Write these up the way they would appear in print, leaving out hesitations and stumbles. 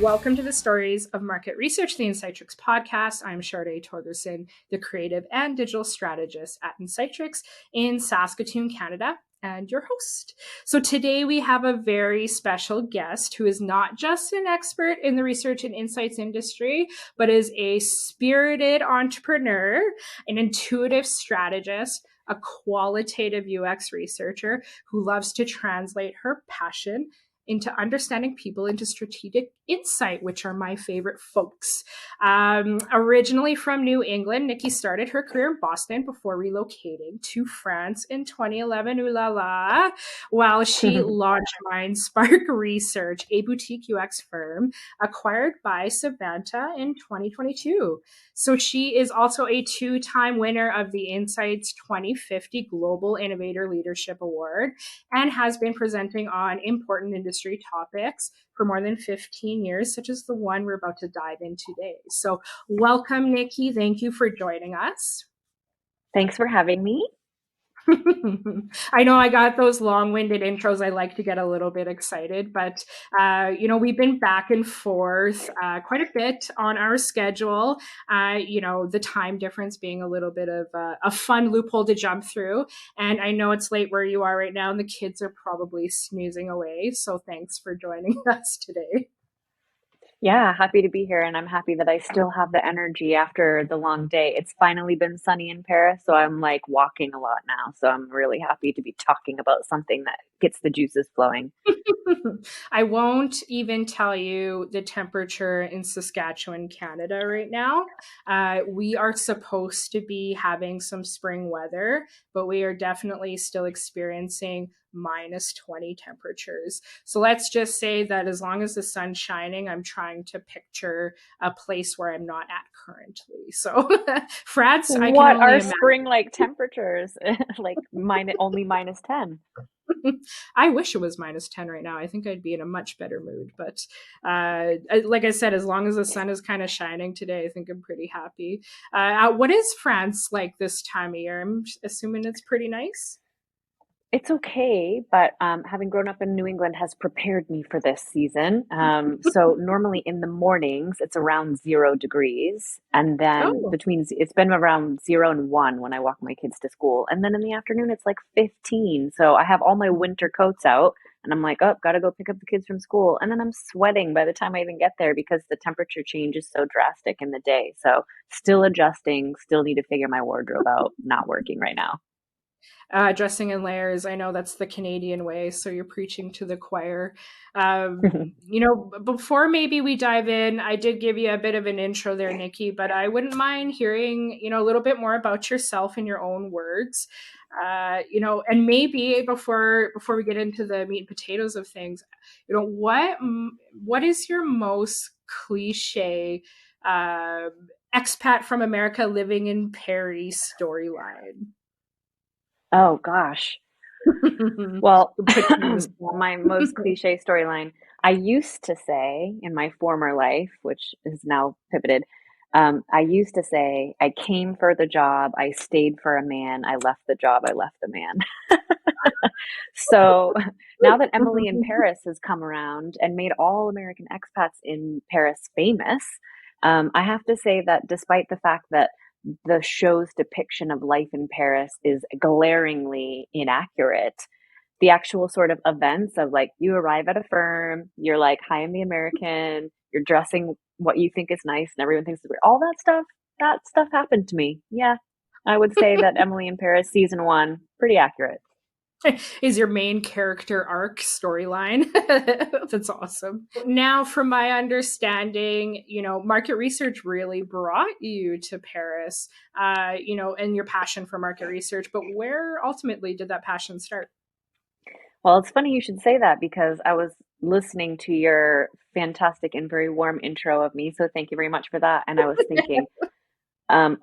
Welcome to the Stories of Market Research, the Insightrix Podcast. I'm Sharday Torgerson, the creative and digital strategist at Insightrix in Saskatoon, Canada, and your host. So today we have a very special guest who is not just an expert in the research and insights industry, but is a spirited entrepreneur, an intuitive strategist, a qualitative UX researcher who loves to translate her passion into understanding people, into strategic insight, which are my favorite folks. Originally from New England, Nikki started her career in Boston before relocating to France in 2011, ooh la la, while she launched MindSpark Research, a boutique UX firm acquired by Savanta in 2022. So she is also a two-time winner of the Insights 2050 Global Innovator Leadership Award and has been presenting on important industry topics for more than 15 years, such as the one we're about to dive in today. So welcome, Nikki. Thank you for joining us. Thanks for having me. I know I got those long-winded intros. I like to get a little bit excited, but we've been back and forth quite a bit on our schedule. The time difference being a little bit of a fun loophole to jump through. And I know it's late where you are right now, and the kids are probably snoozing away. So thanks for joining us today. Yeah, happy to be here. And I'm happy that I still have the energy after the long day. It's finally been sunny in Paris, so I'm like walking a lot now. So I'm really happy to be talking about something that gets the juices flowing. I won't even tell you the temperature in Saskatchewan, Canada right now. We are supposed to be having some spring weather, but we are definitely still experiencing minus 20 temperatures. So let's just say that as long as the sun's shining, I'm trying to picture a place where I'm not at currently. So France, I can What only are imagine. spring-like temperatures? Like only minus 10. I wish it was minus 10 right now. I think I'd be in a much better mood. But like I said, as long as the sun is kind of shining today, I think I'm pretty happy. What is France like this time of year? I'm assuming it's pretty nice. It's okay, but having grown up in New England has prepared me for this season. So normally in the mornings, it's around 0 degrees. And then it's been around 0 and 1 when I walk my kids to school. And then in the afternoon, it's like 15. So I have all my winter coats out and I'm like, oh, got to go pick up the kids from school. And then I'm sweating by the time I even get there because the temperature change is so drastic in the day. So still adjusting, still need to figure my wardrobe out, not working right now. Dressing in layers. I know that's the Canadian way. So you're preaching to the choir. Before maybe we dive in, I did give you a bit of an intro there, Nikki, but I wouldn't mind hearing, a little bit more about yourself in your own words. And maybe before we get into the meat and potatoes of things, what is your most cliche expat from America living in Paris storyline? Oh, gosh. Well, my most cliche storyline, I used to say in my former life, which is now pivoted, I used to say, I came for the job, I stayed for a man, I left the job, I left the man. So now that Emily in Paris has come around and made all American expats in Paris famous, I have to say that despite the fact that the show's depiction of life in Paris is glaringly inaccurate, the actual sort of events of like you arrive at a firm, you're like, hi, I'm the American, you're dressing what you think is nice and everyone thinks it's weird. All that stuff happened to me. Yeah, I would say that Emily in Paris season 1, pretty accurate. Is your main character arc storyline. That's awesome. Now, from my understanding, market research really brought you to Paris, and your passion for market research. But where ultimately did that passion start? Well, it's funny you should say that because I was listening to your fantastic and very warm intro of me. So thank you very much for that. And I was thinking,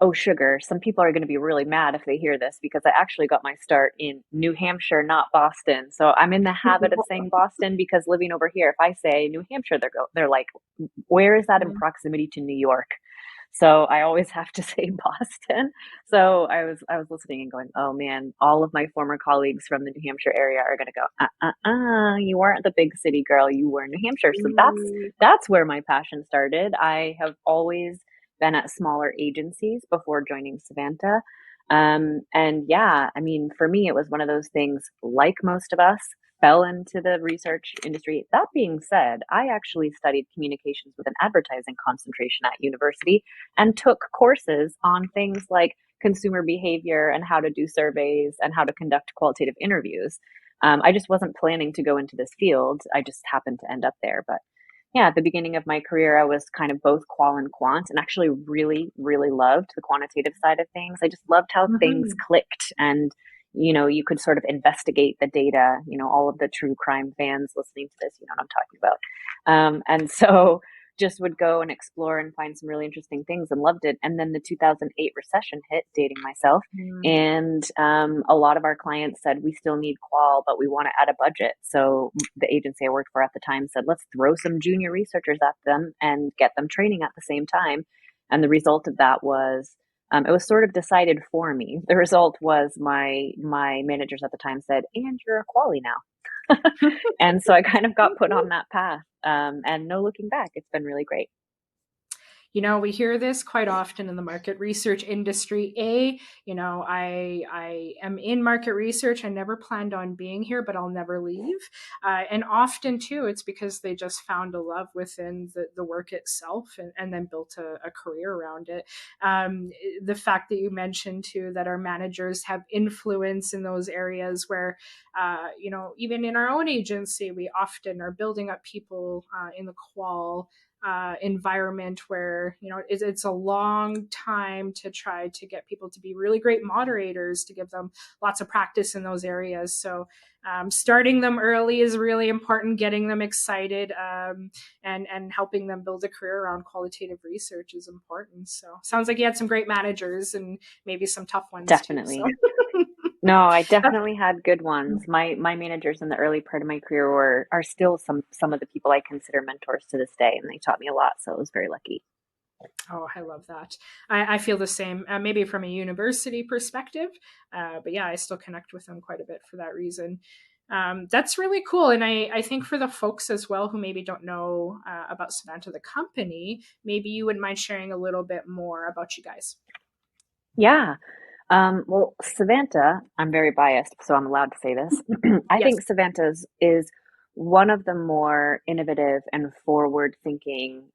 oh, sugar. Some people are going to be really mad if they hear this because I actually got my start in New Hampshire, not Boston. So I'm in the habit of saying Boston because living over here, if I say New Hampshire, they're like, where is that in proximity to New York? So I always have to say Boston. So I was listening and going, oh man, all of my former colleagues from the New Hampshire area are going to go, you weren't the big city girl, you were in New Hampshire. So Ooh. that's where my passion started. I have always been at smaller agencies before joining Savanta. And yeah, I mean, for me, it was one of those things, like most of us, fell into the research industry. That being said, I actually studied communications with an advertising concentration at university and took courses on things like consumer behavior and how to do surveys and how to conduct qualitative interviews. I just wasn't planning to go into this field. I just happened to end up there. But yeah, at the beginning of my career, I was kind of both qual and quant, and actually really, really loved the quantitative side of things. I just loved how things Mhm. clicked, and you could sort of investigate the data. All of the true crime fans listening to this, you know what I'm talking about. And so just would go and explore and find some really interesting things and loved it. And then the 2008 recession hit, dating myself, Mm. and a lot of our clients said, we still need qual, but we want to add a budget. So the agency I worked for at the time said, let's throw some junior researchers at them and get them training at the same time. And the result of that was, it was sort of decided for me. The result was my managers at the time said, and you're a quali now. And so I kind of got put on that path. And no looking back, it's been really great. We hear this quite often in the market research industry. I am in market research. I never planned on being here, but I'll never leave. And often too, it's because they just found a love within the work itself, and then built a career around it. The fact that you mentioned too, that our managers have influence in those areas where, even in our own agency, we often are building up people in the qual environment where it's a long time to try to get people to be really great moderators, to give them lots of practice in those areas. So starting them early is really important. Getting them excited, and helping them build a career around qualitative research is important. So sounds like you had some great managers and maybe some tough ones too. So. Definitely. No, I definitely had good ones. My managers in the early part of my career are still some of the people I consider mentors to this day, and they taught me a lot. So I was very lucky. Oh, I love that. I feel the same, maybe from a university perspective, but yeah, I still connect with them quite a bit for that reason. That's really cool. And I think for the folks as well who maybe don't know about Savanta, the company, maybe you wouldn't mind sharing a little bit more about you guys. Yeah. Well, Savanta, I'm very biased, so I'm allowed to say this. I Yes. think Savanta is one of the more innovative and forward-thinking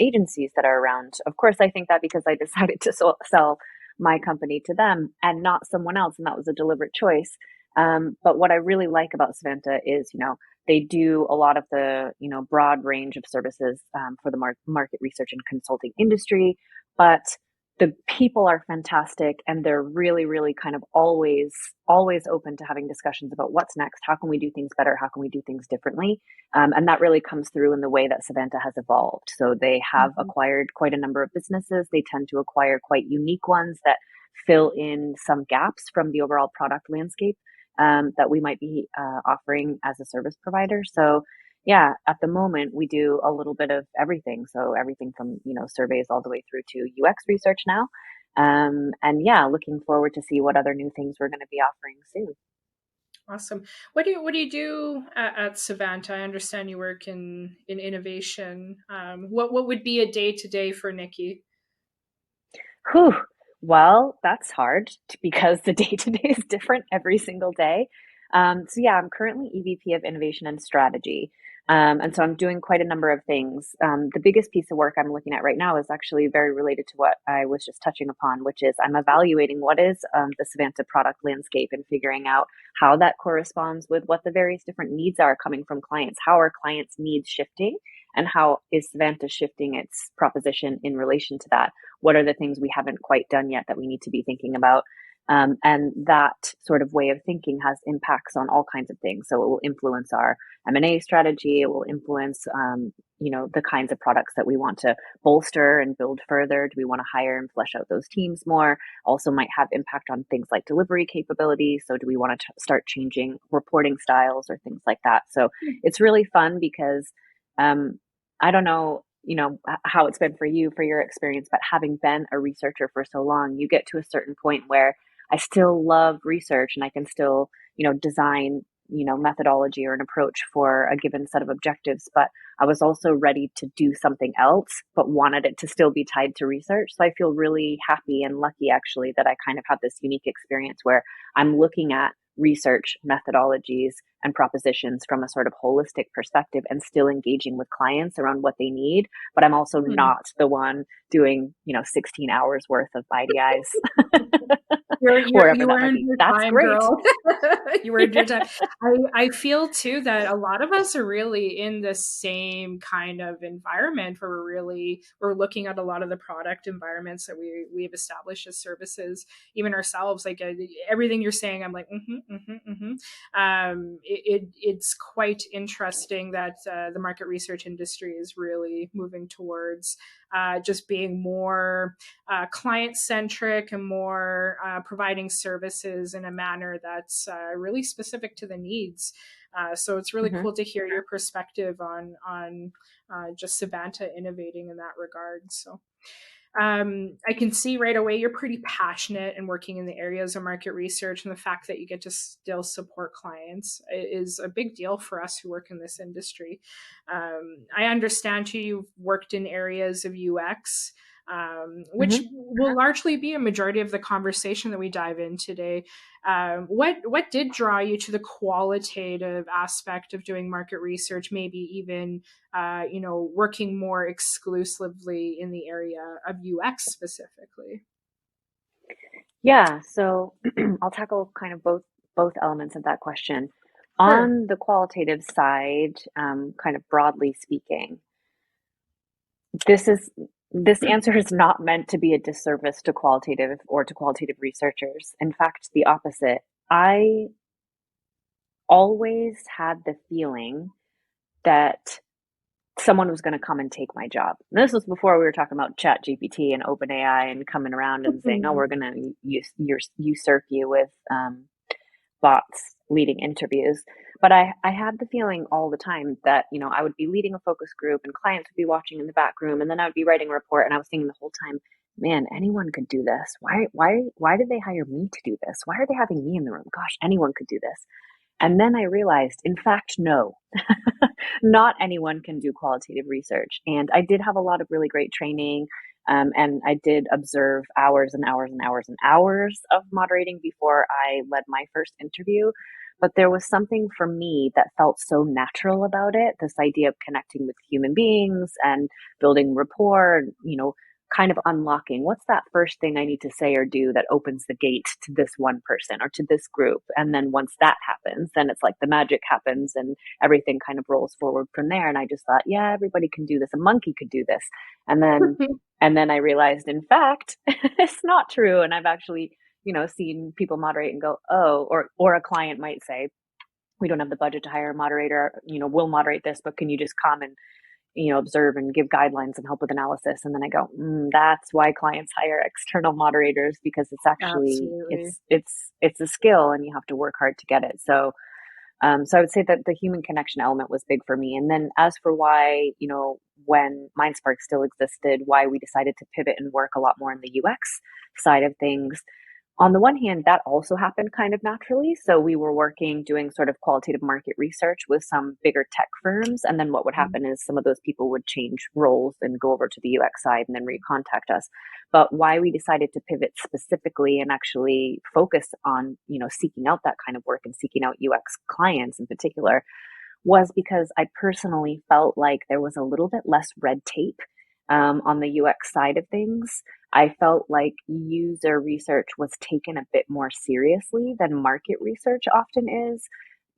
agencies that are around. Of course, I think that because I decided to sell my company to them and not someone else, and that was a deliberate choice. But what I really like about Savanta is, they do a lot of the, broad range of services for the market research and consulting industry, but the people are fantastic, and they're really, really kind of always open to having discussions about what's next. How can we do things better? How can we do things differently? And that really comes through in the way that Savanta has evolved. So they have Mhm. acquired quite a number of businesses. They tend to acquire quite unique ones that fill in some gaps from the overall product landscape that we might be offering as a service provider. So yeah, at the moment we do a little bit of everything. So everything from, surveys all the way through to UX research now. And yeah, looking forward to see what other new things we're going to be offering soon. Awesome. What do you do at Savanta? I understand you work in innovation. What would be a day to day for Nikki? Whew. Well, that's hard because the day to day is different every single day. So yeah, I'm currently EVP of Innovation and Strategy. And so I'm doing quite a number of things. The biggest piece of work I'm looking at right now is actually very related to what I was just touching upon, which is I'm evaluating what is the Savanta product landscape and figuring out how that corresponds with what the various different needs are coming from clients. How are clients' needs shifting? And how is Savanta shifting its proposition in relation to that? What are the things we haven't quite done yet that we need to be thinking about? And that sort of way of thinking has impacts on all kinds of things. So it will influence our M&A strategy. It will influence, the kinds of products that we want to bolster and build further. Do we want to hire and flesh out those teams more? Also might have impact on things like delivery capabilities. So do we want to start changing reporting styles or things like that? So it's really fun because I don't know, how it's been for you, for your experience, but having been a researcher for so long, you get to a certain point where I still love research and I can still, design, methodology or an approach for a given set of objectives. But I was also ready to do something else, but wanted it to still be tied to research. So I feel really happy and lucky actually that I kind of have this unique experience where I'm looking at research methodologies and propositions from a sort of holistic perspective and still engaging with clients around what they need. But I'm also not the one doing, 16 hours worth of IDIs. You earned your That's time, great. girl. You earned your time. I feel too that a lot of us are really in the same kind of environment where we're looking at a lot of the product environments that we've established as services, even ourselves. Like everything you're saying, I'm like, it's quite interesting that the market research industry is really moving towards just being more client-centric and more providing services in a manner that's really specific to the needs. So it's really cool to hear your perspective on just Savanta innovating in that regard. So I can see right away you're pretty passionate and working in the areas of market research, and the fact that you get to still support clients is a big deal for us who work in this industry. I understand too, you've worked in areas of UX, which will largely be a majority of the conversation that we dive in today. What did draw you to the qualitative aspect of doing market research, maybe even working more exclusively in the area of UX specifically? Yeah, so I'll tackle kind of both elements of that question. Sure. On the qualitative side, kind of broadly speaking, this answer is not meant to be a disservice to qualitative researchers. In fact, the opposite. I always had the feeling that someone was going to come and take my job. And this was before we were talking about Chat GPT and OpenAI and coming around and saying, "Oh, we're going to usurp you with bots leading interviews." But I had the feeling all the time that, I would be leading a focus group and clients would be watching in the back room, and then I would be writing a report, and I was thinking the whole time, man, anyone could do this. Why did they hire me to do this? Why are they having me in the room? Gosh, anyone could do this. And then I realized, in fact, no, not anyone can do qualitative research. And I did have a lot of really great training. And I did observe hours and hours and hours and hours of moderating before I led my first interview. But there was something for me that felt so natural about it, this idea of connecting with human beings and building rapport, kind of unlocking what's that first thing I need to say or do that opens the gate to this one person or to this group. And then once that happens, then it's like the magic happens and everything kind of rolls forward from there. And I just thought, yeah, everybody can do this. A monkey could do this. And then I realized, in fact, it's not true. And I've actually, seen people moderate and go, oh, or a client might say, we don't have the budget to hire a moderator, we'll moderate this, but can you just come and observe and give guidelines and help with analysis? And then I go, that's why clients hire external moderators, because it's actually, it's a skill and you have to work hard to get it. So I would say that the human connection element was big for me. And then as for why, when MindSpark still existed, why we decided to pivot and work a lot more in the UX side of things. On the one hand, that also happened kind of naturally. So we were doing sort of qualitative market research with some bigger tech firms. And then what would happen is some of those people would change roles and go over to the UX side and then recontact us. But why we decided to pivot specifically and actually focus on, seeking out that kind of work and seeking out UX clients in particular was because I personally felt like there was a little bit less red tape on the UX side of things. I felt like user research was taken a bit more seriously than market research often is.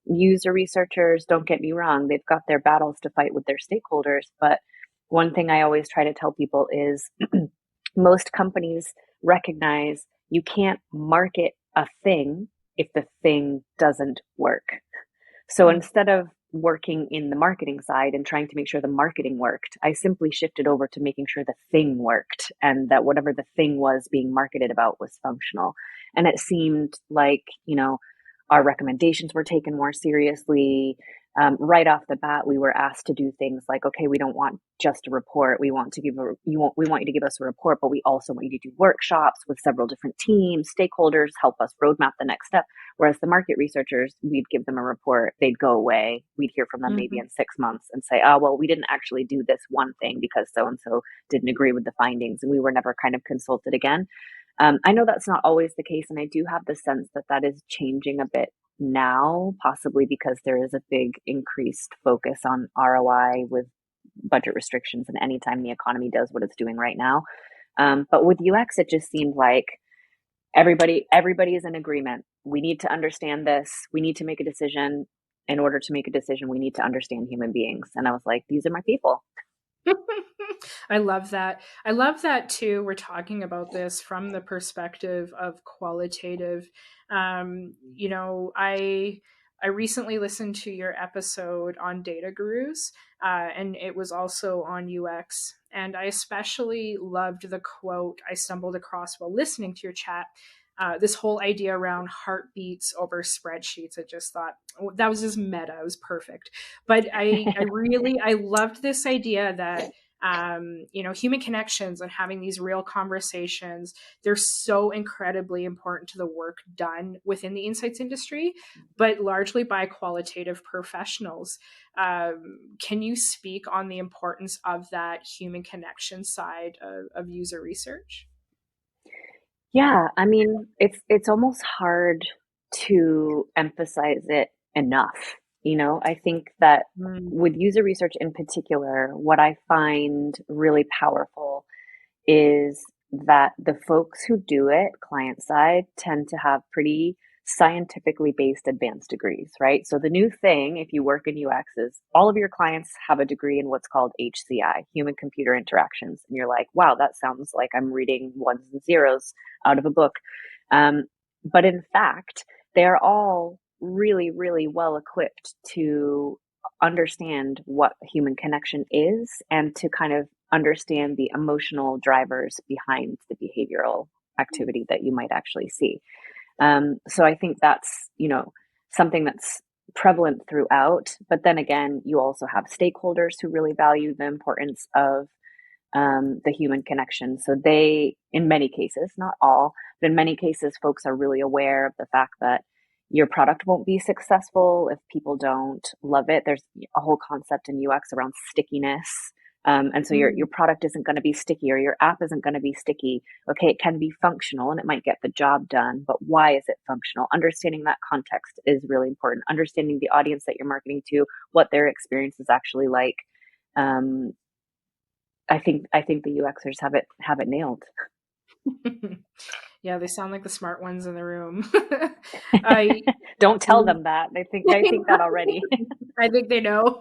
User researchers, don't get me wrong, they've got their battles to fight with their stakeholders. But one thing I always try to tell people is most companies recognize you can't market a thing if the thing doesn't work. So instead of working in the marketing side and trying to make sure the marketing worked, I simply shifted over to making sure the thing worked and that whatever the thing was being marketed about was functional. And it seemed like, our recommendations were taken more seriously. right off the bat, we were asked to do things like, okay, we don't want just a report. We want you to give us a report, but we also want you to do workshops with several different teams, stakeholders, help us roadmap the next step. Whereas the market researchers, we'd give them a report, they'd go away. We'd hear from them maybe in 6 months and say, oh, well, we didn't actually do this one thing because so-and-so didn't agree with the findings, and we were never kind of consulted again. I know that's not always the case, and I do have the sense that that is changing a bit now, possibly because there is a big increased focus on ROI with budget restrictions and anytime the economy does what it's doing right now. But with UX, it just seemed like everybody is in agreement. We need to understand this. We need to make a decision. In order to make a decision, we need to understand human beings. And I was like, these are my people. I love that. I love that too. We're talking about this from the perspective of qualitative. I recently listened to your episode on data gurus, and it was also on UX. And I especially loved the quote I stumbled across while listening to your chat. This whole idea around heartbeats over spreadsheets. I just thought that was just meta. It was perfect. But I loved this idea that human connections and having these real conversations, they're so incredibly important to the work done within the insights industry, but largely by qualitative professionals. Can you speak on the importance of that human connection side of user research? Yeah, I mean, it's almost hard to emphasize it enough. I think that with user research in particular, what I find really powerful is that the folks who do it client side tend to have pretty scientifically based advanced degrees, right? So the new thing, if you work in UX, is all of your clients have a degree in what's called HCI, human computer interactions. And you're like, wow, that sounds like I'm reading ones and zeros out of a book. But in fact, they're all really, really well equipped to understand what human connection is and to kind of understand the emotional drivers behind the behavioral activity that you might actually see. So I think that's, something that's prevalent throughout. But then again, you also have stakeholders who really value the importance of the human connection. So they, in many cases, not all, but in many cases, folks are really aware of the fact that your product won't be successful if people don't love it. There's a whole concept in UX around stickiness. And so your product isn't going to be sticky, or your app isn't going to be sticky. Okay, it can be functional and it might get the job done, but why is it functional? Understanding that context is really important. Understanding the audience that you're marketing to, what their experience is actually like. I think the UXers have it nailed. Yeah, they sound like the smart ones in the room. Don't tell them that. They think that already. I think they know.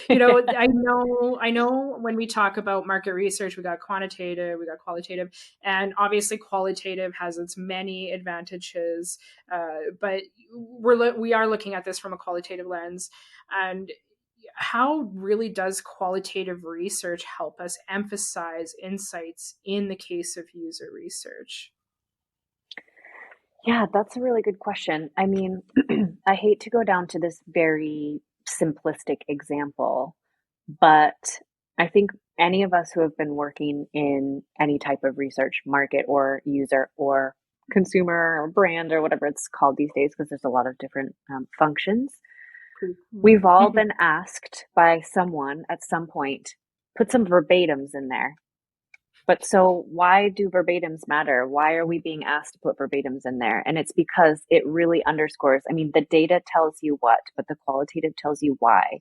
I know when we talk about market research, we got quantitative, we got qualitative, and obviously qualitative has its many advantages. But we are looking at this from a qualitative lens. And how really does qualitative research help us emphasize insights in the case of user research? Yeah, that's a really good question. I mean, I hate to go down to this very simplistic example, but I think any of us who have been working in any type of research, market or user or consumer or brand or whatever it's called these days, because there's a lot of different functions, we've all been asked by someone at some point, put some verbatims in there. But so why do verbatims matter? Why are we being asked to put verbatims in there? And it's because it really underscores, I mean, the data tells you what, but the qualitative tells you why.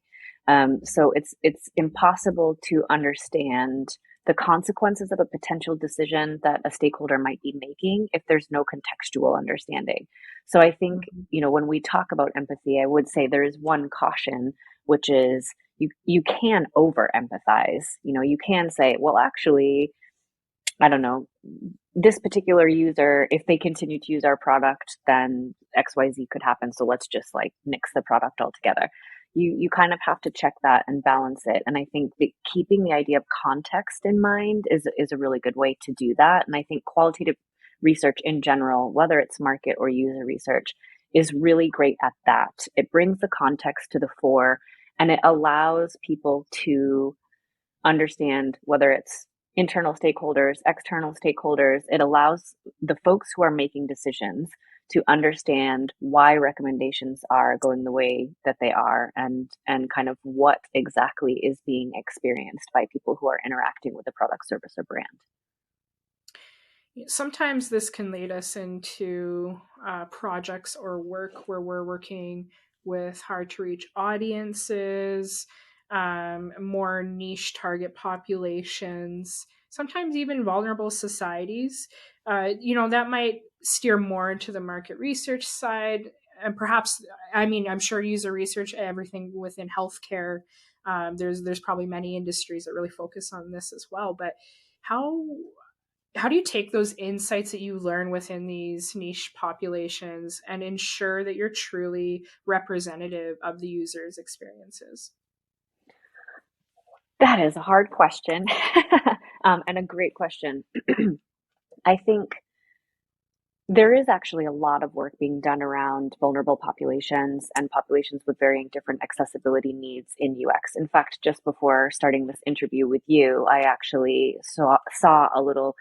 So it's impossible to understand the consequences of a potential decision that a stakeholder might be making if there's no contextual understanding. So I think, when we talk about empathy, I would say there is one caution, which is you can over empathize. You can say, well, actually, I don't know, this particular user, if they continue to use our product, then XYZ could happen. So let's just nix the product altogether. You kind of have to check that and balance it. And I think that keeping the idea of context in mind is a really good way to do that. And I think qualitative research in general, whether it's market or user research, is really great at that. It brings the context to the fore, and it allows people to understand whether it's internal stakeholders, external stakeholders. It allows the folks who are making decisions to understand why recommendations are going the way that they are, and kind of what exactly is being experienced by people who are interacting with a product, service, or brand. Sometimes this can lead us into projects or work where we're working with hard to reach audiences, more niche target populations, sometimes even vulnerable societies. That might steer more into the market research side. And perhaps, I'm sure user research, everything within healthcare. There's probably many industries that really focus on this as well. But how do you take those insights that you learn within these niche populations and ensure that you're truly representative of the user's experiences? That is a hard question, and a great question. I think there is actually a lot of work being done around vulnerable populations and populations with varying different accessibility needs in UX. In fact, just before starting this interview with you, I actually saw a little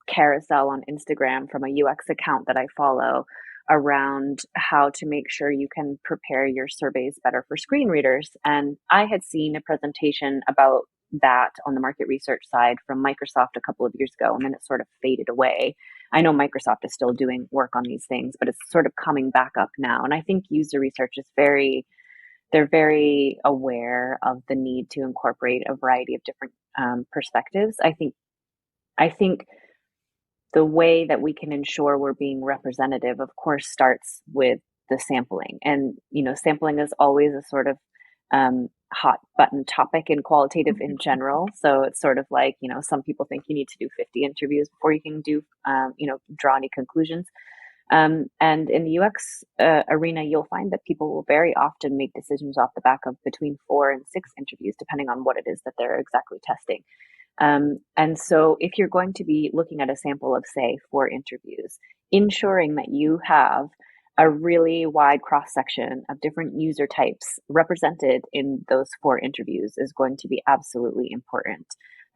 carousel on Instagram from a UX account that I follow around how to make sure you can prepare your surveys better for screen readers. And I had seen a presentation about that on the market research side from Microsoft a couple of years ago, and then it sort of faded away. I know Microsoft is still doing work on these things, but it's sort of coming back up now. And I think user research is they're very aware of the need to incorporate a variety of different perspectives. I think the way that we can ensure we're being representative, of course, starts with the sampling. And, sampling is always a sort of hot button topic in qualitative in general. So it's sort of like, some people think you need to do 50 interviews before you can do, draw any conclusions. And in the UX arena, you'll find that people will very often make decisions off the back of between 4 and 6 interviews, depending on what it is that they're exactly testing. And so if you're going to be looking at a sample of, say, 4 interviews, ensuring that you have a really wide cross-section of different user types represented in those 4 interviews is going to be absolutely important.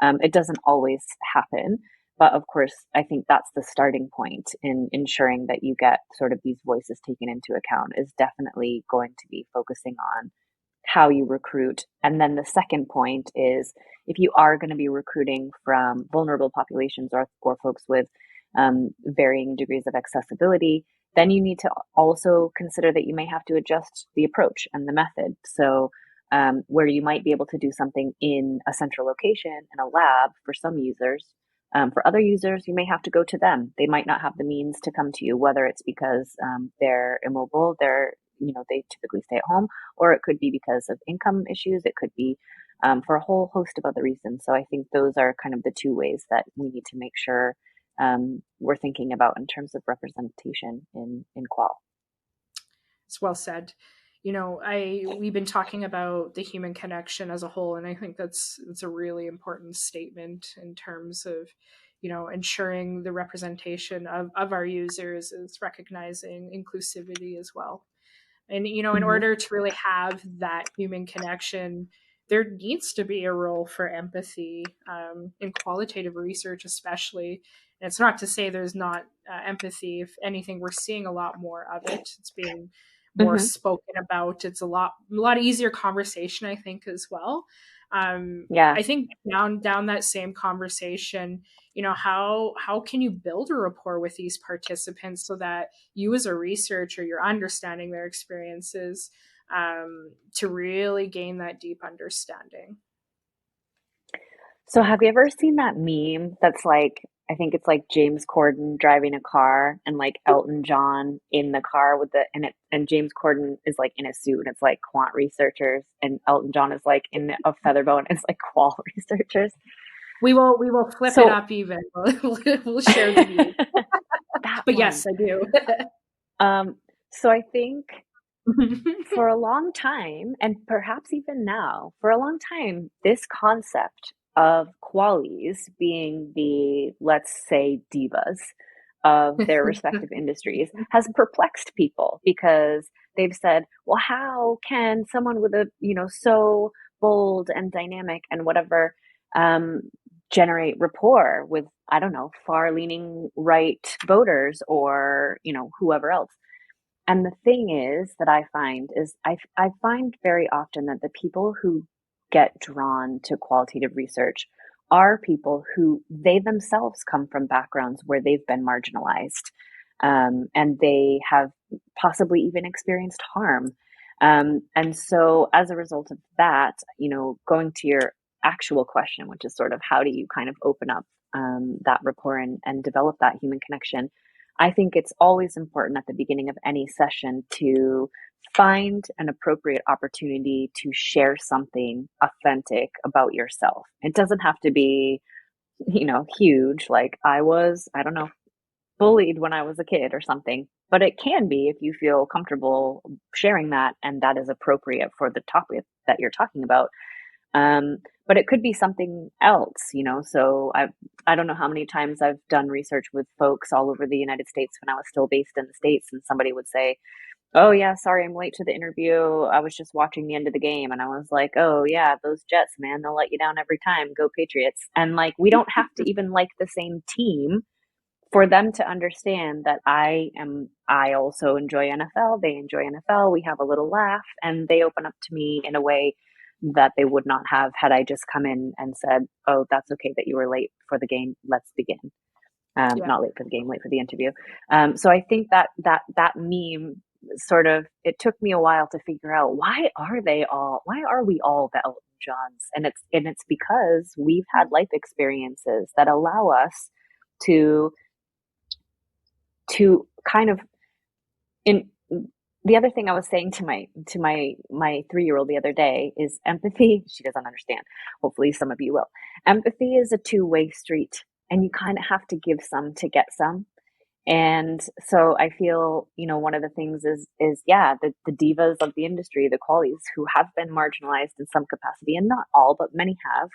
It doesn't always happen, but of course, I think that's the starting point in ensuring that you get sort of these voices taken into account is definitely going to be focusing on how you recruit. And then the second point is if you are going to be recruiting from vulnerable populations or folks with varying degrees of accessibility, then you need to also consider that you may have to adjust the approach and the method. So where you might be able to do something in a central location, in a lab for some users, for other users, you may have to go to them. They might not have the means to come to you, whether it's because they're immobile, they typically stay at home, or it could be because of income issues. It could be for a whole host of other reasons. So I think those are kind of the 2 ways that we need to make sure we're thinking about in terms of representation in qual. It's well said. We've been talking about the human connection as a whole, and I think that's a really important statement in terms of ensuring the representation of our users is recognizing inclusivity as well. And in order to really have that human connection, there needs to be a role for empathy in qualitative research, especially. And it's not to say there's not empathy. If anything, we're seeing a lot more of it. It's being more spoken about. It's a lot easier conversation, I think, as well. I think down that same conversation, how can you build a rapport with these participants so that you as a researcher, you're understanding their experiences to really gain that deep understanding? So have you ever seen that meme that's like, I think it's like James Corden driving a car and like Elton John in the car and James Corden is like in a suit and it's like quant researchers and Elton John is like in a feather boa and it's like qual researchers. We will flip it up even. We'll share the view. But yes, I do. So I think for a long time, and perhaps even now, for a long time, this concept of qualies being the, let's say, divas, of their respective industries has perplexed people, because they've said, well, how can someone with a, so bold and dynamic and whatever, generate rapport with, I don't know, far leaning right voters or, whoever else. And the thing is that I find is I find very often that the people who get drawn to qualitative research are people who they themselves come from backgrounds where they've been marginalized, and they have possibly even experienced harm. And so as a result of that, going to your actual question, which is sort of how do you kind of open up that rapport and develop that human connection, I think it's always important at the beginning of any session to find an appropriate opportunity to share something authentic about yourself. It doesn't have to be, huge, like I don't know, bullied when I was a kid or something, but it can be if you feel comfortable sharing that and that is appropriate for the topic that you're talking about. But it could be something else, so I don't know how many times I've done research with folks all over the United States when I was still based in the States, and somebody would say, oh yeah, sorry, I'm late to the interview. I was just watching the end of the game. And I was like, oh yeah, those Jets, man, they'll let you down every time. Go Patriots. And like, we don't have to even like the same team for them to understand that I also enjoy NFL. They enjoy NFL. We have a little laugh and they open up to me in a way that they would not have had I just come in and said, oh, that's okay that you were late for the game. Let's begin. Not late for the game, late for the interview. So I think that meme sort of, it took me a while to figure out why are we all the Elton Johns? And it's because we've had life experiences that allow us to kind of the other thing I was saying to my 3-year-old the other day is empathy. She doesn't understand. Hopefully some of you will. Empathy is a two-way street, and you kind of have to give some to get some. And so I feel, one of the things is the divas of the industry, the qualies who have been marginalized in some capacity, and not all, but many have,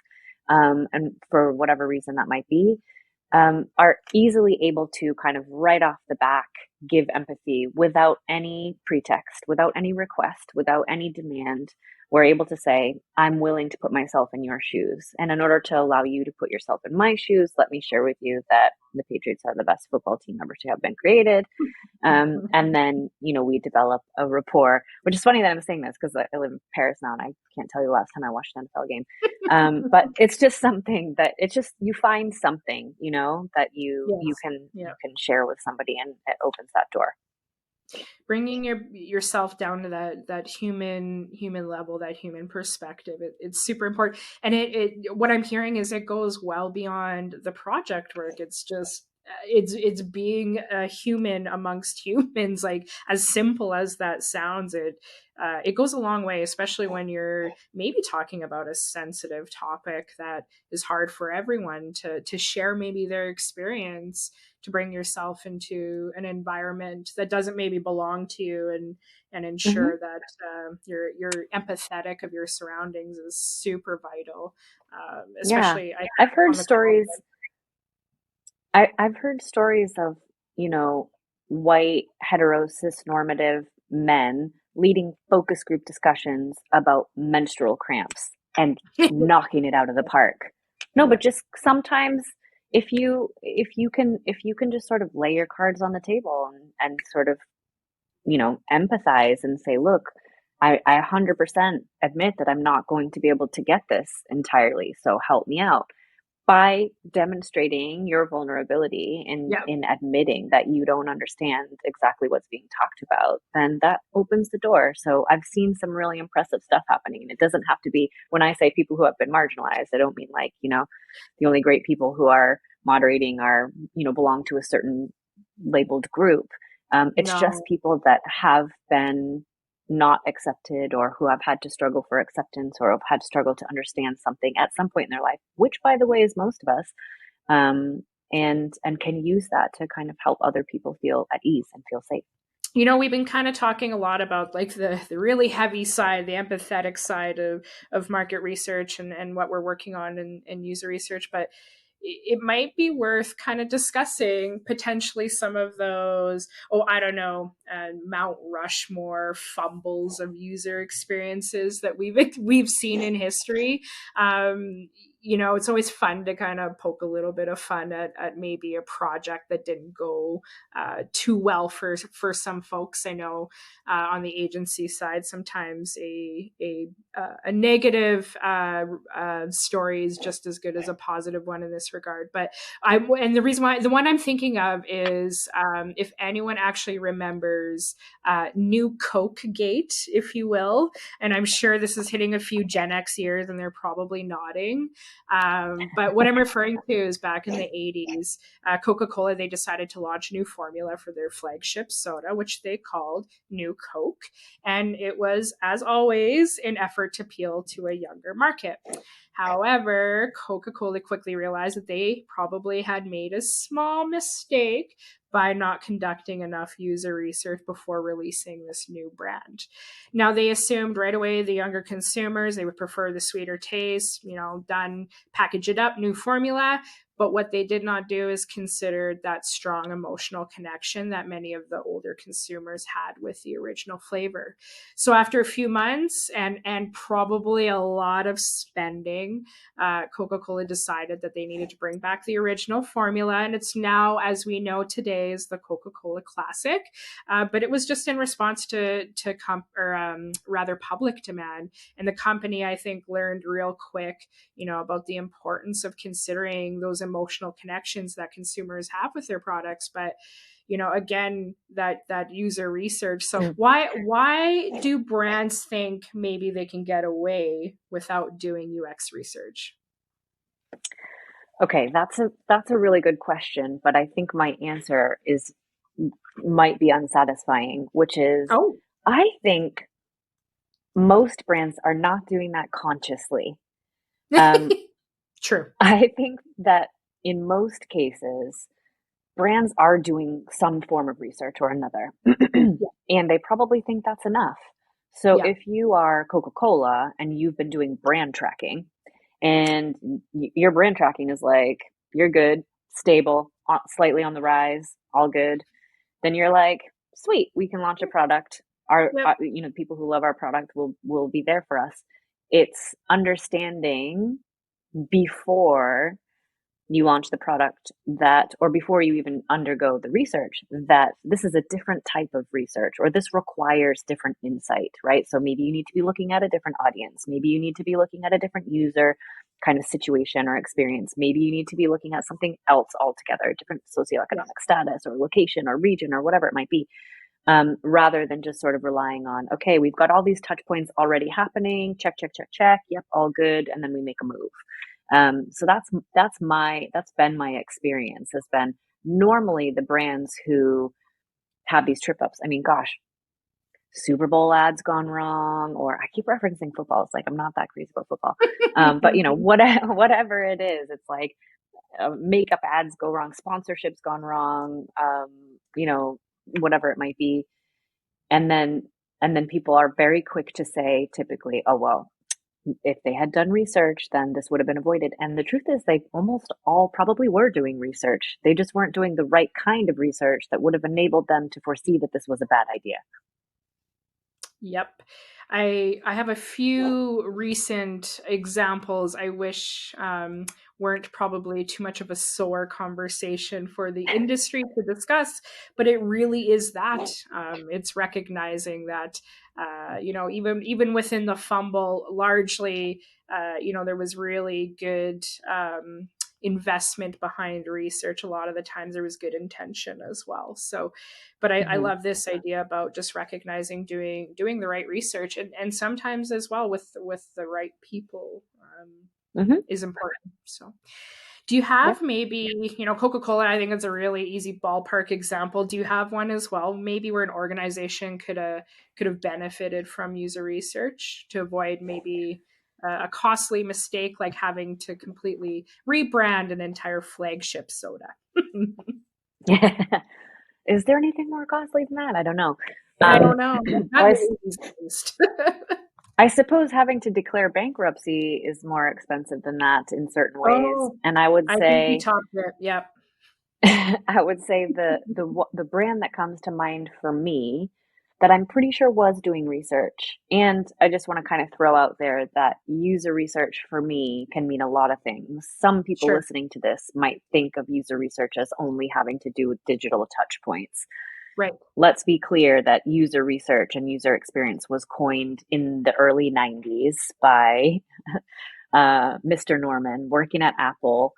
and for whatever reason that might be, are easily able to kind of right off the back give empathy without any pretext, without any request, without any demand. We're able to say, I'm willing to put myself in your shoes. And in order to allow you to put yourself in my shoes, let me share with you that the Patriots are the best football team ever to have been created. And then, we develop a rapport, which is funny that I'm saying this because I live in Paris now and I can't tell you the last time I watched an NFL game. But it's just something that you find something, that you can share with somebody, and it opens that door. Bringing yourself down to that human level, that human perspective, it's super important. And it what I'm hearing is it goes well beyond the project work. It's just it's being a human amongst humans, like as simple as that sounds. It goes a long way, especially when you're maybe talking about a sensitive topic that is hard for everyone to share maybe their experience, to bring yourself into an environment that doesn't maybe belong to you, and ensure that you're empathetic of your surroundings is super vital. Especially, I've heard stories. I've heard stories of, white cis normative men leading focus group discussions about menstrual cramps and knocking it out of the park. No, but just sometimes if you can just sort of lay your cards on the table and sort of, empathize and say, look, I 100% admit that I'm not going to be able to get this entirely, so help me out. By demonstrating your vulnerability in admitting that you don't understand exactly what's being talked about, then that opens the door. So I've seen some really impressive stuff happening. And it doesn't have to be, when I say people who have been marginalized, I don't mean like, the only great people who are moderating are, belong to a certain labeled group. It's just people that have been not accepted, or who have had to struggle for acceptance, or have had to struggle to understand something at some point in their life, which by the way is most of us, and can use that to kind of help other people feel at ease and feel safe. We've been kind of talking a lot about like the really heavy side, the empathetic side of market research and what we're working on in user research, but it might be worth kind of discussing potentially some of those, Mount Rushmore fumbles of user experiences that we've seen in history. It's always fun to kind of poke a little bit of fun at maybe a project that didn't go too well for some folks. I know on the agency side, sometimes a negative story is just as good as a positive one in this regard. But the reason why, the one I'm thinking of is if anyone actually remembers New Coke Gate, if you will, and I'm sure this is hitting a few Gen X ears and they're probably nodding. But what I'm referring to is back in the 80s, Coca-Cola, they decided to launch a new formula for their flagship soda, which they called New Coke. And it was, as always, an effort to appeal to a younger market. However, Coca-Cola quickly realized that they probably had made a small mistake by not conducting enough user research before releasing this new brand. Now, they assumed right away the younger consumers, they would prefer the sweeter taste, done, package it up, new formula. But what they did not do is consider that strong emotional connection that many of the older consumers had with the original flavor. So after a few months and probably a lot of spending, Coca-Cola decided that they needed to bring back the original formula. And it's now, as we know today, is the Coca-Cola Classic. But it was just in response to public demand. And the company, I think, learned real quick, about the importance of considering those emotional connections that consumers have with their products. But again, that user research. So why do brands think maybe they can get away without doing UX research? Okay, that's a really good question, but I think my answer might be unsatisfying, which is I think most brands are not doing that consciously. True. I think that in most cases, brands are doing some form of research or another, and they probably think that's enough. So if you are Coca-Cola and you've been doing brand tracking, and your brand tracking is like, you're good, stable, slightly on the rise, all good, then you're like, sweet, we can launch a product. People who love our product will be there for us. It's understanding before you launch the product or before you even undergo the research, that this is a different type of research, or this requires different insight, right? So maybe you need to be looking at a different audience. Maybe you need to be looking at a different user kind of situation or experience. Maybe you need to be looking at something else altogether, different socioeconomic status or location or region or whatever it might be. Rather than just sort of relying on, okay, we've got all these touch points already happening. Check. Yep, all good. And then we make a move. So that's been my experience, has been normally the brands who have these trip ups. I mean, gosh, Super Bowl ads gone wrong, or I keep referencing football. It's like, I'm not that crazy about football. But whatever it is, it's like makeup ads go wrong, sponsorships gone wrong, whatever it might be. And then people are very quick to say, typically, oh, well, if they had done research, then this would have been avoided. And the truth is, they almost all probably were doing research. They just weren't doing the right kind of research that would have enabled them to foresee that this was a bad idea. Yep. I have a few recent examples I wish weren't probably too much of a sore conversation for the industry to discuss, but it really is that. It's recognizing that, even within the fumble, largely, there was really good investment behind research. A lot of the times there was good intention as well. So, but I love this idea about just recognizing doing the right research, and sometimes as well with the right people is important. So do you have maybe, Coca-Cola, I think it's a really easy ballpark example. Do you have one as well? Maybe where an organization could have benefited from user research to avoid maybe a costly mistake like having to completely rebrand an entire flagship soda. Is there anything more costly than that? I don't know. I don't know. I suppose having to declare bankruptcy is more expensive than that in certain ways. Oh, And I would I think we say, talked it. Yep. I would say the brand that comes to mind for me that I'm pretty sure was doing research. And I just want to kind of throw out there that user research for me can mean a lot of things. Some people Sure. listening to this might think of user research as only having to do with digital touch points. Right. Let's be clear that user research and user experience was coined in the early 90s by Mr. Norman working at Apple.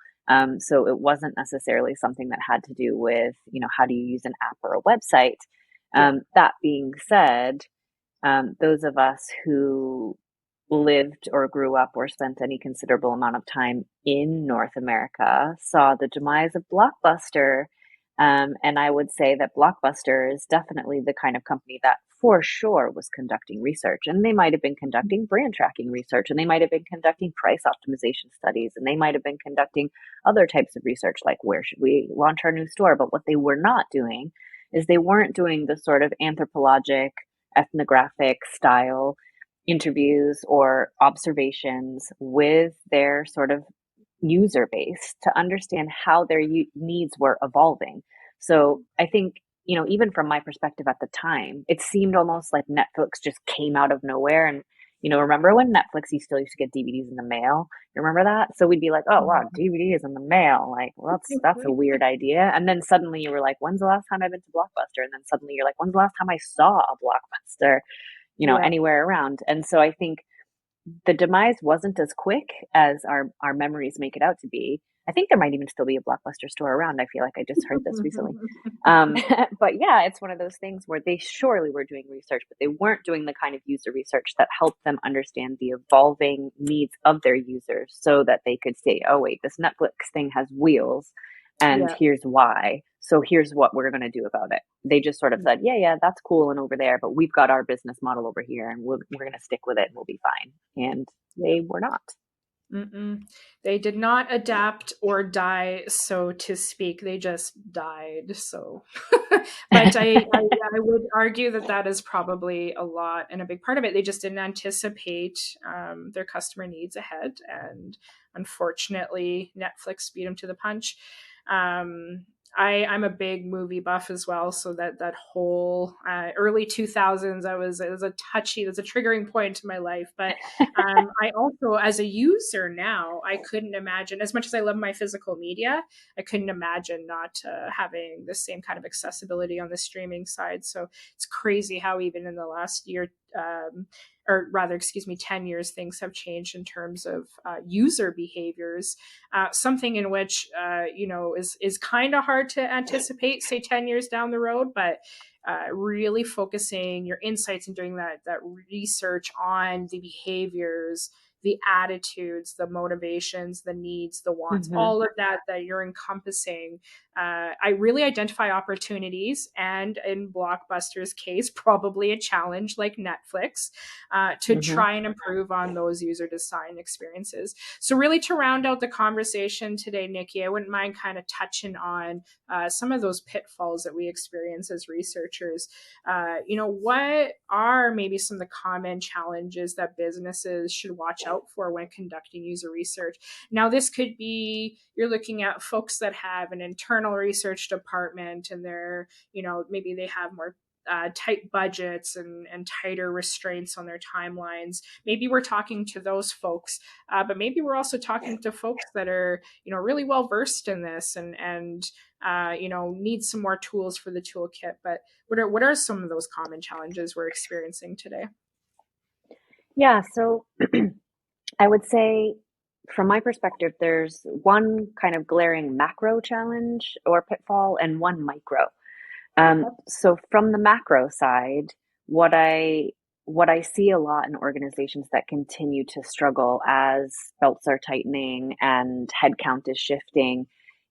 So it wasn't necessarily something that had to do with, how do you use an app or a website. Yeah. That being said, those of us who lived or grew up or spent any considerable amount of time in North America saw the demise of Blockbuster. And I would say that Blockbuster is definitely the kind of company that for sure was conducting research. And they might have been conducting brand tracking research, and they might have been conducting price optimization studies, and they might have been conducting other types of research, like where should we launch our new store. But what they were not doing is they weren't doing the sort of anthropologic, ethnographic style interviews or observations with their sort of user base to understand how their needs were evolving. So I think, even from my perspective at the time, it seemed almost like Netflix just came out of nowhere. And, remember when Netflix, you still used to get DVDs in the mail? You remember that? So we'd be like, oh, wow, DVDs in the mail. Like, well, that's a weird idea. And then suddenly you were like, when's the last time I've been to Blockbuster? And then suddenly you're like, when's the last time I saw a Blockbuster, Yeah. anywhere around? And so I think the demise wasn't as quick as our memories make it out to be. I think there might even still be a Blockbuster store around. I feel like I just heard this recently. But yeah, it's one of those things where they surely were doing research, but they weren't doing the kind of user research that helped them understand the evolving needs of their users so that they could say, oh, wait, this Netflix thing has wheels, and Yeah. here's why. So here's what we're going to do about it. They just sort of said, yeah, that's cool and over there, but we've got our business model over here, and we're going to stick with it and we'll be fine. And they were not. Mm-mm. They did not adapt or die, so to speak. They just died. So, but I would argue that that is probably a lot and a big part of it. They just didn't anticipate their customer needs ahead, and unfortunately, Netflix beat them to the punch. I'm a big movie buff as well, so that whole early 2000s, it was a triggering point in my life. But I also, as a user now, I couldn't imagine, as much as I love my physical media, I couldn't imagine not having the same kind of accessibility on the streaming side. So it's crazy how even in the last year, or rather, 10 years, things have changed in terms of user behaviors. Something in which, is kind of hard to anticipate, say 10 years down the road, but really focusing your insights and doing that research on the behaviors, the attitudes, the motivations, the needs, the wants, all of that you're encompassing. I really identify opportunities, and in Blockbuster's case, probably a challenge like Netflix, to try and improve on those user design experiences. So really, to round out the conversation today, Nikki, I wouldn't mind kind of touching on some of those pitfalls that we experience as researchers. What are maybe some of the common challenges that businesses should watch out for when conducting user research? Now, this could be, you're looking at folks that have an internal research department, and they're, maybe they have more tight budgets and tighter restraints on their timelines. Maybe we're talking to those folks, but maybe we're also talking to folks that are, really well versed in this and need some more tools for the toolkit. But what are some of those common challenges we're experiencing today? Yeah, so I would say, from my perspective, there's one kind of glaring macro challenge or pitfall and one micro. So from the macro side, what I see a lot in organizations that continue to struggle as belts are tightening and headcount is shifting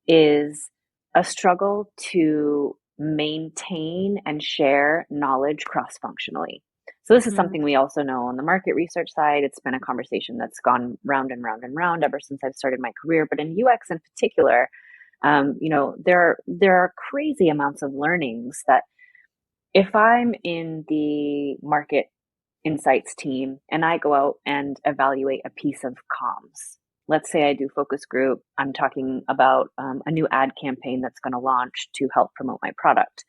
is a struggle to maintain and share knowledge cross-functionally. So this is something we also know on the market research side. It's been a conversation that's gone round and round and round ever since I've started my career. But in UX in particular, there are crazy amounts of learnings that if I'm in the market insights team and I go out and evaluate a piece of comms. Let's say I do focus group. I'm talking about a new ad campaign that's going to launch to help promote my product.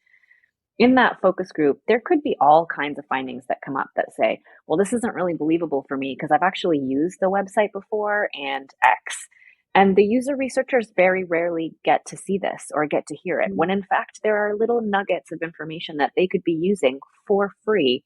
In that focus group, there could be all kinds of findings that come up that say, well, this isn't really believable for me because I've actually used the website before and X. And the user researchers very rarely get to see this or get to hear it, when in fact, there are little nuggets of information that they could be using for free.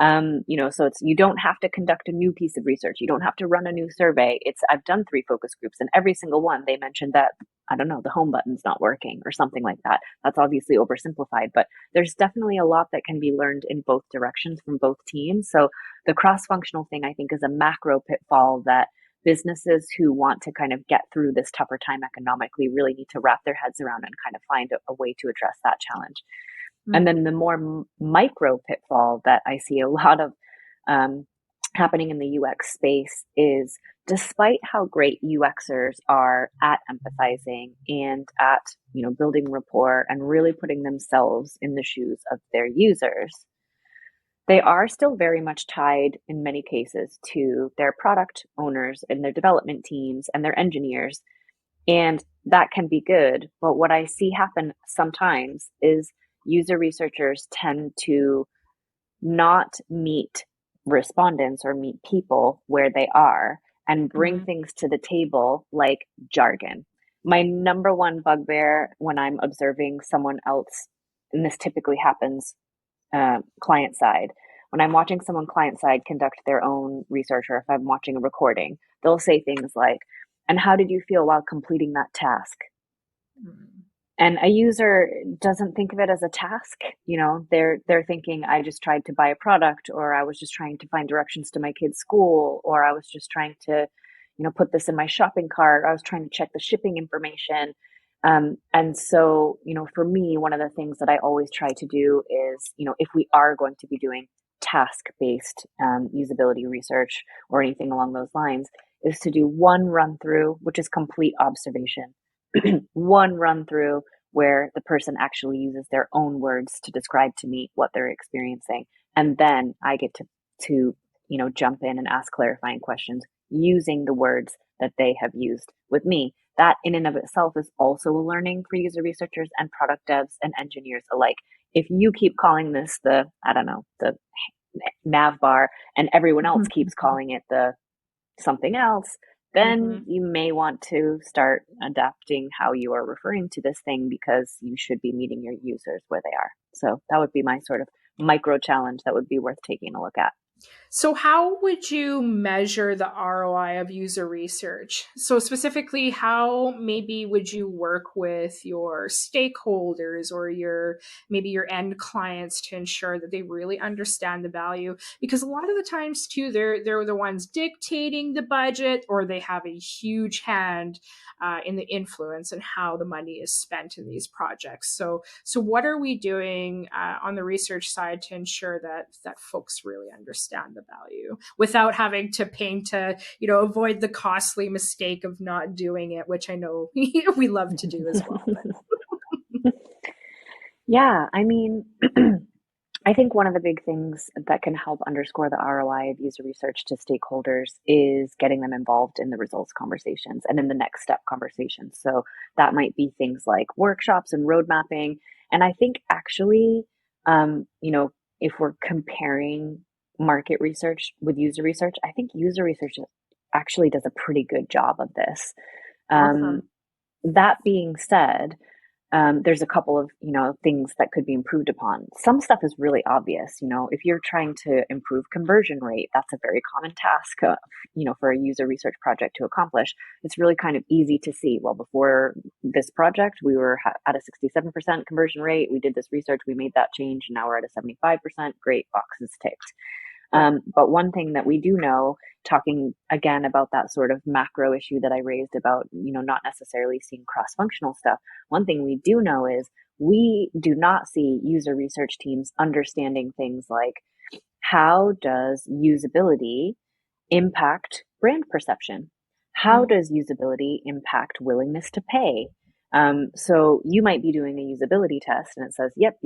So you don't have to conduct a new piece of research. You don't have to run a new survey. I've done 3 focus groups, and every single one, they mentioned that, I don't know, the home button's not working or something like that. That's obviously oversimplified, but there's definitely a lot that can be learned in both directions from both teams. So the cross-functional thing, I think, is a macro pitfall that businesses who want to kind of get through this tougher time economically really need to wrap their heads around and kind of find a way to address that challenge. And then the more micro pitfall that I see a lot of happening in the UX space is, despite how great UXers are at empathizing and at, building rapport and really putting themselves in the shoes of their users, they are still very much tied in many cases to their product owners and their development teams and their engineers. And that can be good. But what I see happen sometimes is user researchers tend to not meet respondents or meet people where they are and bring things to the table like jargon. My number one bugbear when I'm observing someone else, and this typically happens client side, when I'm watching someone client side conduct their own research, or if I'm watching a recording, they'll say things like, "And how did you feel while completing that task?" And a user doesn't think of it as a task. They're thinking, I just tried to buy a product, or I was just trying to find directions to my kid's school, or I was just trying to, put this in my shopping cart. I was trying to check the shipping information. And so, for me, one of the things that I always try to do is, if we are going to be doing task-based usability research or anything along those lines, is to do one run through, which is complete observation. One run through where the person actually uses their own words to describe to me what they're experiencing. And then I get to jump in and ask clarifying questions using the words that they have used with me. That in and of itself is also a learning for user researchers and product devs and engineers alike. If you keep calling this the nav bar and everyone else keeps calling it the something else, then you may want to start adapting how you are referring to this thing, because you should be meeting your users where they are. So that would be my sort of micro challenge that would be worth taking a look at. So how would you measure the ROI of user research? So specifically, how maybe would you work with your stakeholders or maybe your end clients to ensure that they really understand the value? Because a lot of the times too, they're the ones dictating the budget, or they have a huge hand in the influence and how the money is spent in these projects. So what are we doing on the research side to ensure that folks really understand the value without having to avoid the costly mistake of not doing it, which I know we love to do as well. Yeah, I mean, I think one of the big things that can help underscore the ROI of user research to stakeholders is getting them involved in the results conversations and in the next step conversations. So that might be things like workshops and road mapping. And I think actually, if we're comparing market research with user research, I think user research actually does a pretty good job of this. Awesome. That being said, there's a couple of, things that could be improved upon. Some stuff is really obvious. If you're trying to improve conversion rate, that's a very common task, for a user research project to accomplish. It's really kind of easy to see, well, before this project, we were at a 67% conversion rate. We did this research, we made that change, and now we're at a 75%. Great, boxes ticked. But one thing that we do know, talking again about that sort of macro issue that I raised about, not necessarily seeing cross-functional stuff, one thing we do know is we do not see user research teams understanding things like, how does usability impact brand perception? How does usability impact willingness to pay? So you might be doing a usability test and it says, yep,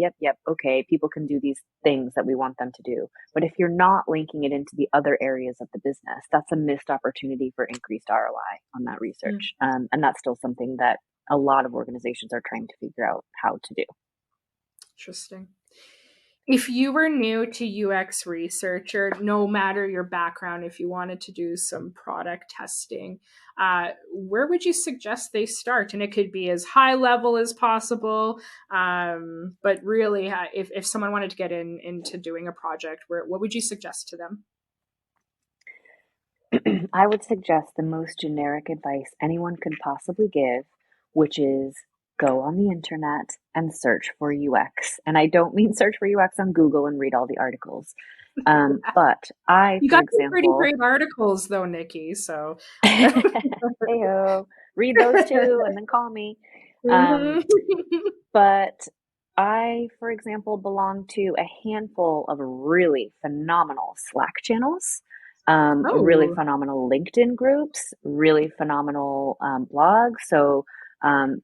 okay, people can do these things that we want them to do. But if you're not linking it into the other areas of the business, that's a missed opportunity for increased ROI on that research. And that's still something that a lot of organizations are trying to figure out how to do. Interesting. If you were new to UX researcher, no matter your background, if you wanted to do some product testing, where would you suggest they start? And it could be as high level as possible. But really, if someone wanted to get into doing a project, what would you suggest to them? I would suggest the most generic advice anyone could possibly give, which is go on the internet and search for UX. And I don't mean search for UX on Google and read all the articles. But you got some pretty great articles though, Nikki. So hey-o, read those too and then call me. But I, for example, belong to a handful of really phenomenal Slack channels, really phenomenal LinkedIn groups, really phenomenal blogs. So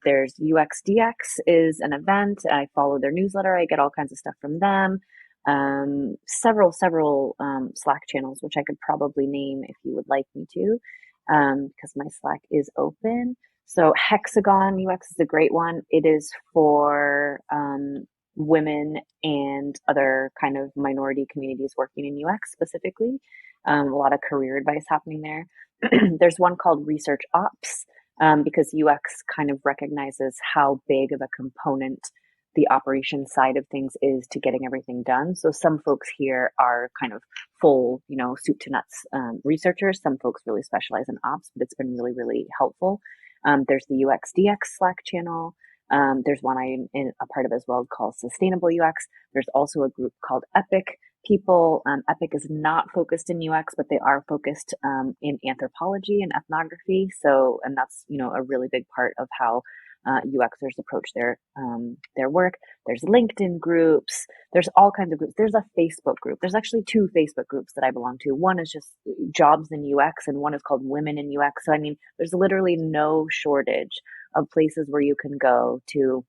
there's UXDX is an event. I follow their newsletter. I get all kinds of stuff from them. Several Slack channels, which I could probably name if you would like me to, because my Slack is open. So Hexagon UX is a great one. It is for women and other kind of minority communities working in UX specifically. A lot of career advice happening there. There's one called Research Ops, because UX kind of recognizes how big of a component the operation side of things is to getting everything done. So some folks here are kind of full, soup to nuts researchers. Some folks really specialize in ops, but it's been really, really helpful. There's the UXDX Slack channel. There's one I'm a part of as well called Sustainable UX. There's also a group called Epic people. Epic is not focused in UX, but they are focused in anthropology and ethnography. So, and that's, a really big part of how UXers approach their work. There's LinkedIn groups. There's all kinds of groups. There's a Facebook group. There's actually 2 Facebook groups that I belong to. One is just jobs in UX and one is called Women in UX. So, I mean, there's literally no shortage of places where you can go to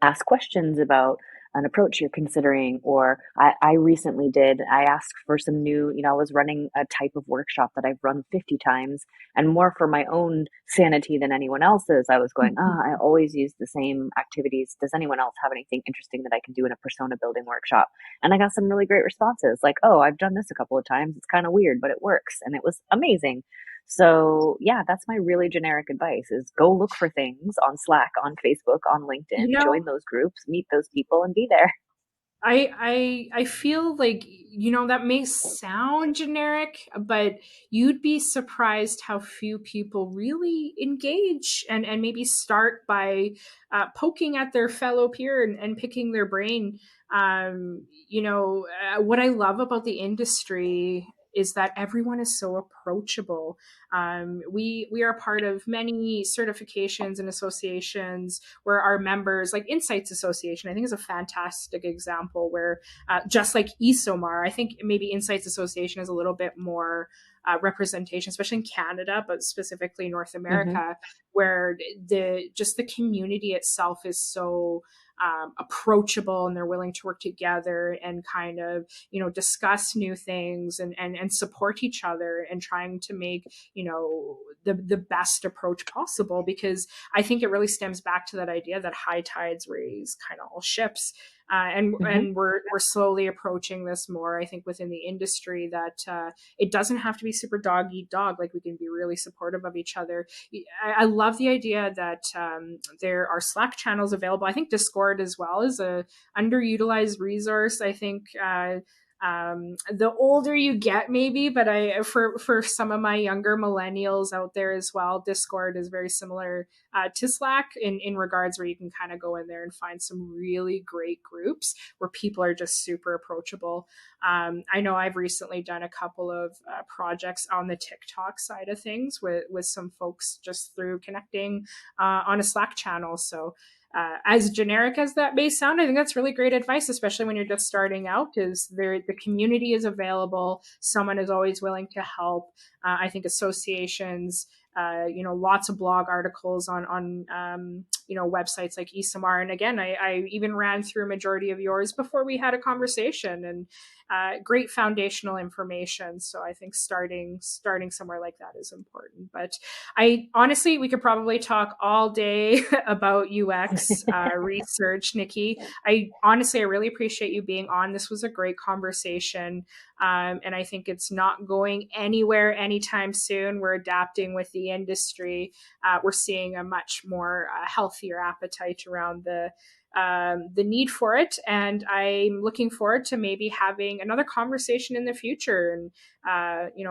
ask questions about an approach you're considering. Or I recently I asked for some new, I was running a type of workshop that I've run 50 times and more for my own sanity than anyone else's. I was going, I always use the same activities. Does anyone else have anything interesting that I can do in a persona building workshop? And I got some really great responses like, oh, I've done this a couple of times. It's kind of weird, but it works. And it was amazing. So yeah, that's my really generic advice is go look for things on Slack, on Facebook, on LinkedIn, join those groups, meet those people and be there. I feel like, that may sound generic, but you'd be surprised how few people really engage and maybe start by poking at their fellow peer and picking their brain. What I love about the industry is that everyone is so approachable. We are part of many certifications and associations where our members, like Insights Association, I think is a fantastic example where just like SoMR, I think maybe Insights Association is a little bit more representation, especially in Canada, but specifically North America, where the community itself is so approachable and they're willing to work together and kind of, discuss new things and support each other and trying to make, the best approach possible. Because I think it really stems back to that idea that high tides raise kind of all ships. And we're slowly approaching this more, I think, within the industry that it doesn't have to be super dog eat dog. Like we can be really supportive of each other. I love the idea that there are Slack channels available. I think Discord as well is a underutilized resource. I think the older you get, maybe, but for some of my younger millennials out there as well, Discord is very similar to Slack in regards where you can kind of go in there and find some really great groups where people are just super approachable. I know I've recently done a couple of projects on the TikTok side of things with some folks just through connecting on a Slack channel. So as generic as that may sound, I think that's really great advice, especially when you're just starting out, is the community is available. Someone is always willing to help. I think associations lots of blog articles on websites like SoMR. And again, I even ran through a majority of yours before we had a conversation, and great foundational information. So I think starting somewhere like that is important. But honestly, we could probably talk all day about UX research, Nikki. I really appreciate you being on. This was a great conversation. And I think it's not going anywhere anytime soon. We're adapting with the industry. We're seeing a much more healthier appetite around the need for it. And I'm looking forward to maybe having another conversation in the future and,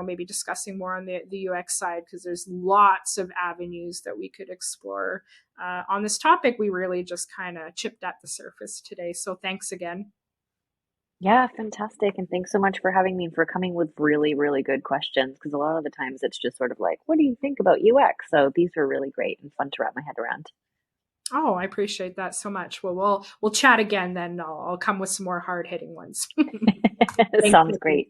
maybe discussing more on the UX side, because there's lots of avenues that we could explore on this topic. We really just kind of chipped at the surface today. So thanks again. Yeah, fantastic. And thanks so much for having me and for coming with really, really good questions. Because a lot of the times it's just sort of like, what do you think about UX? So these were really great and fun to wrap my head around. Oh, I appreciate that so much. Well, we'll chat again then. I'll come with some more hard hitting ones. Sounds great.